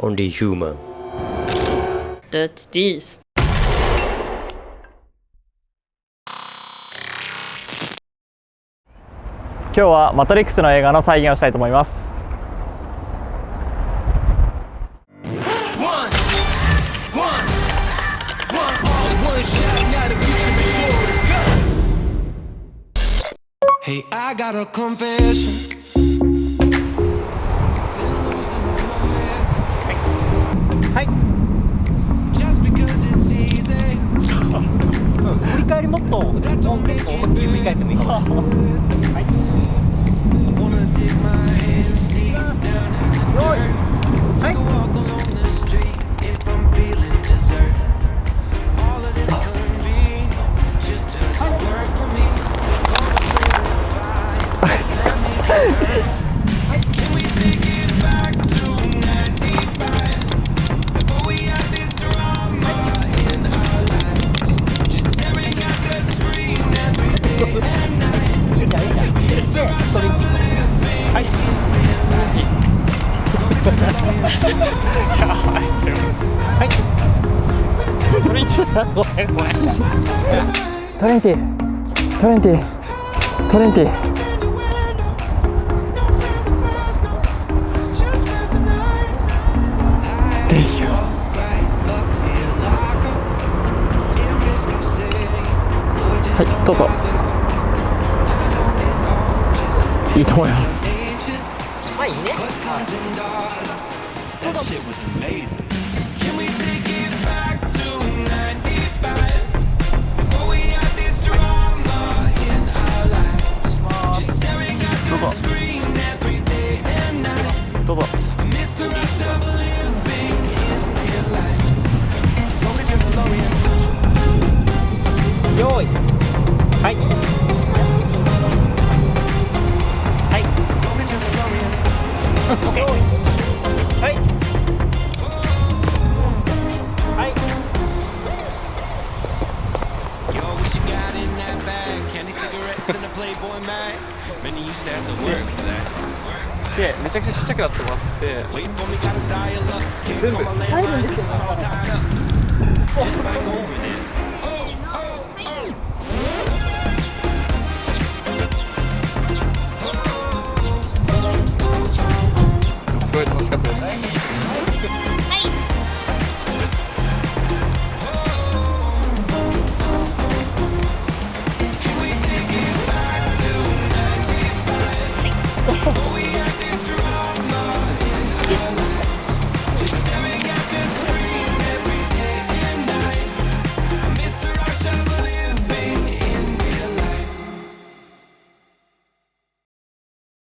only human. That's this. 今日はマトリックスの映画の再現をしたいと思います。Hey, I got a confession. はい。振り返りもっと思いっきり振り返ってもいいかな。はい。よい。はい。トレンティはい、どうぞ。いいと思います。まあいいね。どうぞ。よーい。はい。はい。オッケー。はい。はい。で、めちゃくちゃちっちゃくなってもらって全部入るんですよ。